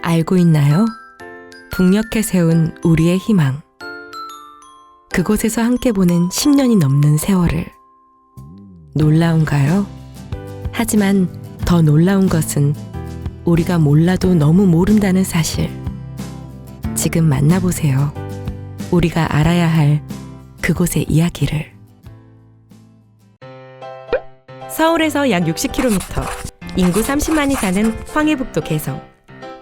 알고 있나요? 북녘에 세운 우리의 희망. 그곳에서 함께 보낸 10년이 넘는 세월을. 놀라운가요? 하지만 더 놀라운 것은 우리가 몰라도 너무 모른다는 사실. 지금 만나보세요. 우리가 알아야 할 그곳의 이야기를. 서울에서 약 60km, 인구 30만이 사는 황해북도 개성.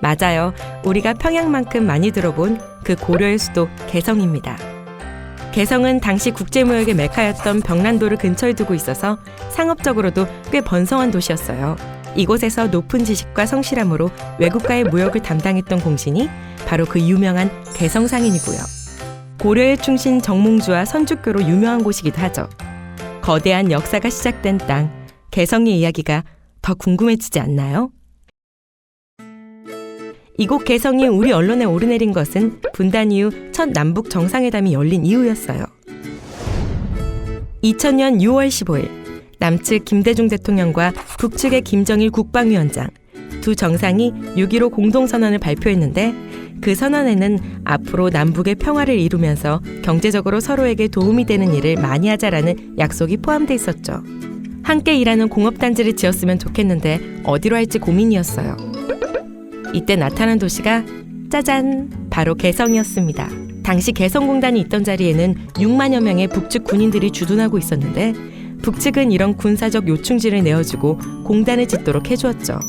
맞아요. 우리가 평양만큼 많이 들어본 그 고려의 수도 개성입니다. 개성은 당시 국제무역의 메카였던 벽난도를 근처에 두고 있어서 상업적으로도 꽤 번성한 도시였어요. 이곳에서 높은 지식과 성실함으로 외국과의 무역을 담당했던 공신이 바로 그 유명한 개성상인이고요. 고려의 충신 정몽주와 선주교로 유명한 곳이기도 하죠. 거대한 역사가 시작된 땅, 개성의 이야기가 더 궁금해지지 않나요? 이곳 개성이 우리 언론에 오르내린 것은 분단 이후 첫 남북 정상회담이 열린 이후였어요. 2000년 6월 15일 남측 김대중 대통령과 북측의 김정일 국방위원장 두 정상이 6.15 공동선언을 발표했는데 그 선언에는 앞으로 남북의 평화를 이루면서 경제적으로 서로에게 도움이 되는 일을 많이 하자라는 약속이 포함돼 있었죠. 함께 일하는 공업단지를 지었으면 좋겠는데 어디로 할지 고민이었어요. 이때 나타난 도시가 짜잔! 바로 개성이었습니다. 당시 개성공단이 있던 자리에는 6만여 명의 북측 군인들이 주둔하고 있었는데 북측은 이런 군사적 요충지를 내어주고 공단을 짓도록 해주었죠.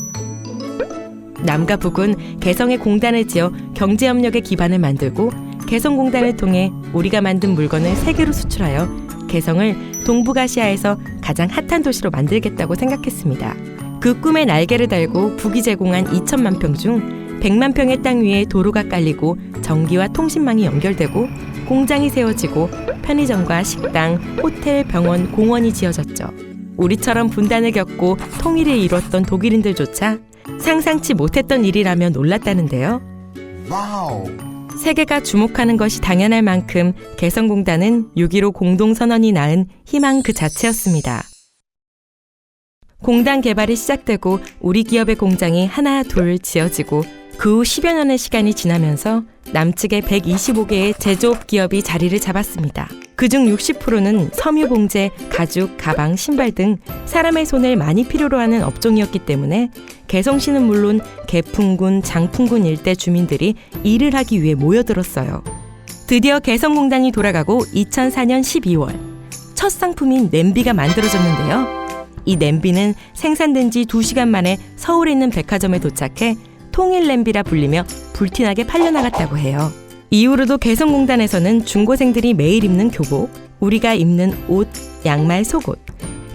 남과 북은 개성에 공단을 지어 경제협력의 기반을 만들고 개성공단을 통해 우리가 만든 물건을 세계로 수출하여 개성을 동북아시아에서 가장 핫한 도시로 만들겠다고 생각했습니다. 그 꿈에 날개를 달고 북이 제공한 2천만 평 중 100만 평의 땅 위에 도로가 깔리고 전기와 통신망이 연결되고 공장이 세워지고 편의점과 식당, 호텔, 병원, 공원이 지어졌죠. 우리처럼 분단을 겪고 통일을 이뤘던 독일인들조차 상상치 못했던 일이라며 놀랐다는데요. 와우. 세계가 주목하는 것이 당연할 만큼 개성공단은 6.15 공동선언이 낳은 희망 그 자체였습니다. 공단 개발이 시작되고 우리 기업의 공장이 하나 둘 지어지고 그 후 10여 년의 시간이 지나면서 남측의 125개의 제조업 기업이 자리를 잡았습니다. 그중 60%는 섬유 봉제, 가죽, 가방, 신발 등 사람의 손을 많이 필요로 하는 업종이었기 때문에 개성시는 물론 개풍군, 장풍군 일대 주민들이 일을 하기 위해 모여들었어요. 드디어 개성공단이 돌아가고 2004년 12월 첫 상품인 냄비가 만들어졌는데요. 이 냄비는 생산된 지 2시간 만에 서울에 있는 백화점에 도착해 통일 냄비라 불리며 불티나게 팔려나갔다고 해요. 이후로도 개성공단에서는 중고생들이 매일 입는 교복, 우리가 입는 옷, 양말, 속옷,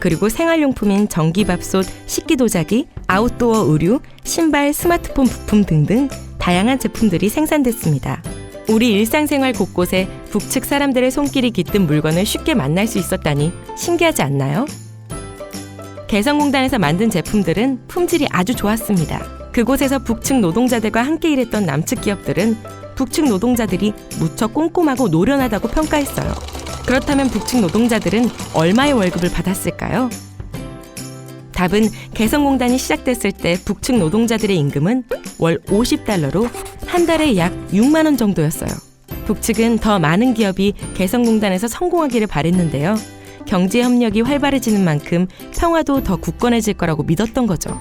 그리고 생활용품인 전기밥솥, 식기도자기, 아웃도어 의류, 신발, 스마트폰 부품 등등 다양한 제품들이 생산됐습니다. 우리 일상생활 곳곳에 북측 사람들의 손길이 깃든 물건을 쉽게 만날 수 있었다니 신기하지 않나요? 개성공단에서 만든 제품들은 품질이 아주 좋았습니다. 그곳에서 북측 노동자들과 함께 일했던 남측 기업들은 북측 노동자들이 무척 꼼꼼하고 노련하다고 평가했어요. 그렇다면 북측 노동자들은 얼마의 월급을 받았을까요? 답은 개성공단이 시작됐을 때 북측 노동자들의 임금은 월 50달러로 한 달에 약 6만 원 정도였어요. 북측은 더 많은 기업이 개성공단에서 성공하기를 바랬는데요. 경제협력이 활발해지는 만큼 평화도 더 굳건해질 거라고 믿었던 거죠.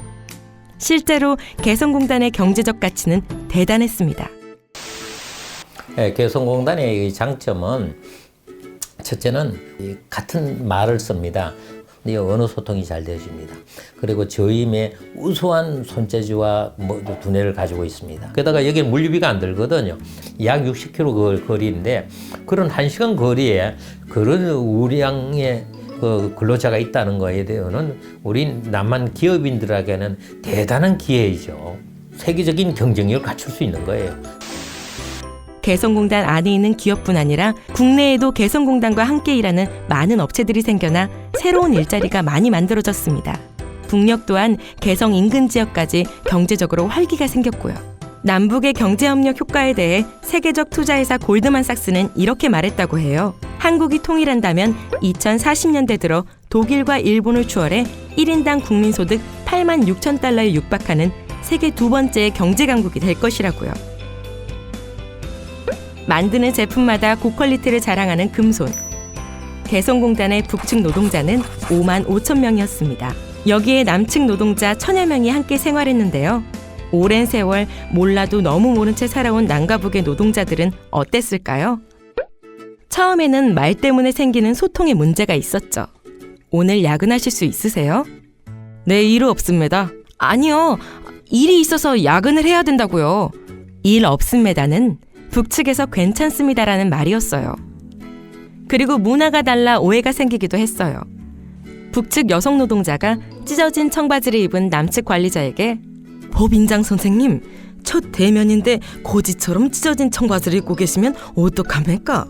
실제로 개성공단의 경제적 가치는 대단했습니다. 네, 개성공단의 장점은 첫째는 같은 말을 씁니다. 언어 소통이 잘 되어집니다. 그리고 저임의 우수한 손재주와 두뇌를 가지고 있습니다. 게다가 여기는 물류비가 안 들거든요. 약 60km 거리인데 그런 1시간 거리에 그런 우량의 근로자가 있다는 거에 대해서는 우리 남한 기업인들에게는 대단한 기회이죠. 세계적인 경쟁력을 갖출 수 있는 거예요. 개성공단 안에 있는 기업뿐 아니라 국내에도 개성공단과 함께 일하는 많은 업체들이 생겨나 새로운 일자리가 많이 만들어졌습니다. 북녘 또한 개성 인근 지역까지 경제적으로 활기가 생겼고요. 남북의 경제협력 효과에 대해 세계적 투자회사 골드만삭스는 이렇게 말했다고 해요. 한국이 통일한다면 2040년대 들어 독일과 일본을 추월해 1인당 국민소득 8만 6천 달러에 육박하는 세계 두 번째 경제 강국이 될 것이라고요. 만드는 제품마다 고퀄리티를 자랑하는 금손. 개성공단의 북측 노동자는 5만 5천 명이었습니다. 여기에 남측 노동자 1,000여 명이 함께 생활했는데요. 오랜 세월 몰라도 너무 모른 채 살아온 남과 북의 노동자들은 어땠을까요? 처음에는 말 때문에 생기는 소통에 문제가 있었죠. 오늘 야근하실 수 있으세요? 네, 일 없습니다. 아니요, 일이 있어서 야근을 해야 된다고요. 일 없습니다는 북측에서 괜찮습니다라는 말이었어요. 그리고 문화가 달라 오해가 생기기도 했어요. 북측 여성 노동자가 찢어진 청바지를 입은 남측 관리자에게 법인장 선생님, 첫 대면인데 고지처럼 찢어진 청바지를 입고 계시면 어떡합니까?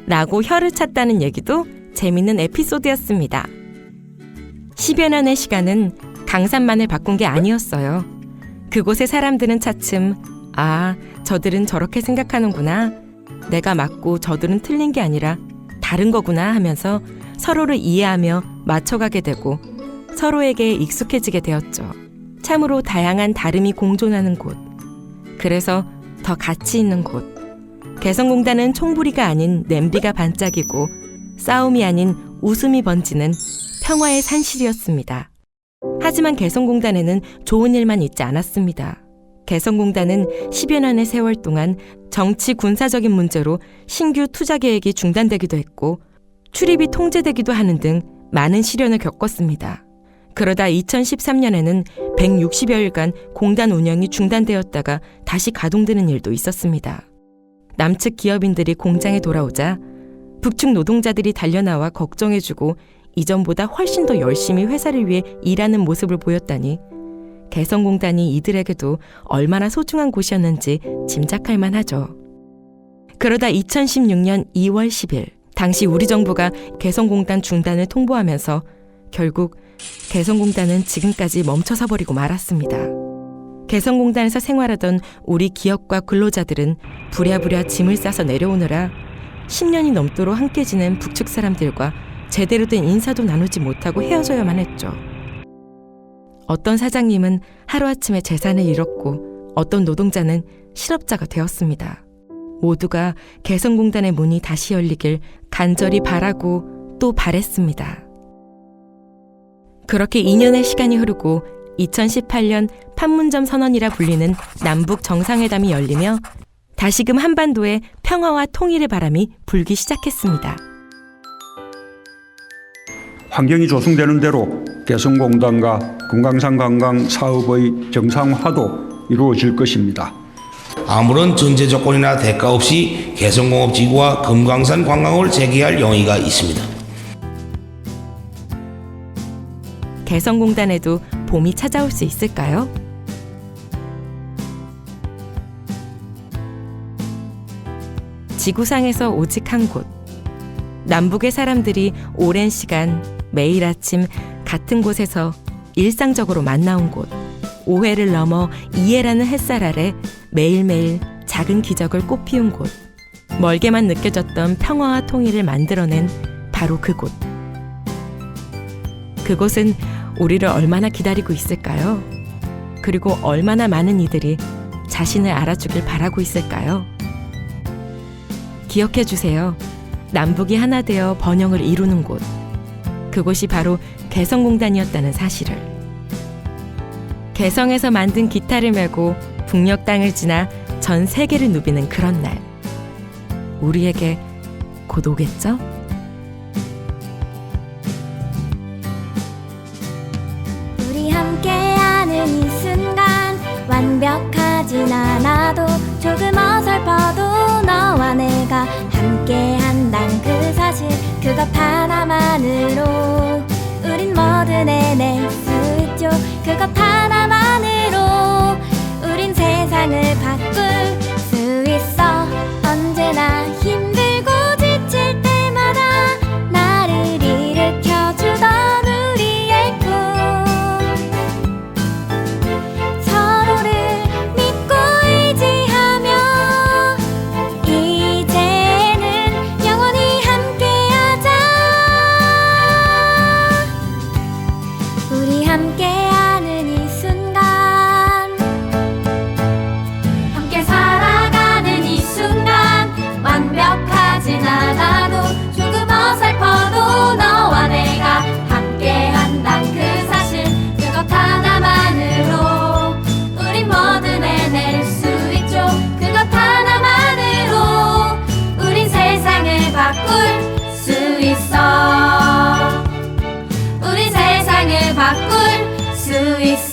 라고 혀를 찼다는 얘기도 재밌는 에피소드였습니다. 10여 년의 시간은 강산만을 바꾼 게 아니었어요. 그곳의 사람들은 차츰 아, 저들은 저렇게 생각하는구나. 내가 맞고 저들은 틀린 게 아니라 다른 거구나 하면서 서로를 이해하며 맞춰가게 되고 서로에게 익숙해지게 되었죠. 참으로 다양한 다름이 공존하는 곳. 그래서 더 가치 있는 곳. 개성공단은 총부리가 아닌 냄비가 반짝이고 싸움이 아닌 웃음이 번지는 평화의 산실이었습니다. 하지만 개성공단에는 좋은 일만 있지 않았습니다. 개성공단은 10여 년의 세월 동안 정치 군사적인 문제로 신규 투자 계획이 중단되기도 했고 출입이 통제되기도 하는 등 많은 시련을 겪었습니다. 그러다 2013년에는 160여일간 공단 운영이 중단되었다가 다시 가동되는 일도 있었습니다. 남측 기업인들이 공장에 돌아오자 북측 노동자들이 달려나와 걱정해주고 이전보다 훨씬 더 열심히 회사를 위해 일하는 모습을 보였다니 개성공단이 이들에게도 얼마나 소중한 곳이었는지 짐작할 만하죠. 그러다 2016년 2월 10일 당시 우리 정부가 개성공단 중단을 통보하면서 결국 개성공단은 지금까지 멈춰서 버리고 말았습니다. 개성공단에서 생활하던 우리 기업과 근로자들은 부랴부랴 짐을 싸서 내려오느라 10년이 넘도록 함께 지낸 북측 사람들과 제대로 된 인사도 나누지 못하고 헤어져야만 했죠. 어떤 사장님은 하루아침에 재산을 잃었고 어떤 노동자는 실업자가 되었습니다. 모두가 개성공단의 문이 다시 열리길 간절히 바라고 또 바랬습니다. 그렇게 2년의 시간이 흐르고 2018년 판문점 선언이라 불리는 남북 정상회담이 열리며 다시금 한반도에 평화와 통일의 바람이 불기 시작했습니다. 환경이 조성되는 대로 개성공단과 금강산 관광 사업의 정상화도 이루어질 것입니다. 아무런 전제 조건이나 대가 없이 개성공업지구와 금강산 관광을 재개할 용의가 있습니다. 개성공단에도 봄이 찾아올 수 있을까요? 지구상에서 오직 한 곳. 남북의 사람들이 오랜 시간 매일 아침 같은 곳에서 일상적으로 만나온 곳. 오해를 넘어 이해라는 햇살 아래 매일매일 작은 기적을 꽃피운 곳. 멀게만 느껴졌던 평화와 통일을 만들어낸 바로 그곳. 그곳은 우리를 얼마나 기다리고 있을까요? 그리고 얼마나 많은 이들이 자신을 알아주길 바라고 있을까요? 기억해 주세요. 남북이 하나 되어 번영을 이루는 곳. 그곳이 바로 개성공단이었다는 사실을. 개성에서 만든 기타를 메고 북녘 땅을 지나 전 세계를 누비는 그런 날. 우리에게 곧 오겠죠? 우리 함께하는 이 순간 완벽하진 않아도 조금 어설퍼도 너와 내가 함께한단 그 사실 그것 하나만으로 우린 뭐든 해낼 수 있죠. 그것 하나만으로 우린 세상을 바꿀 수 있어. 언제나 힘들고 지칠 때마다 나를 일으켜주던 우리의 꿈 서로를 믿고 의지하며 이제는 영원히 함께하자. 우리 수 있어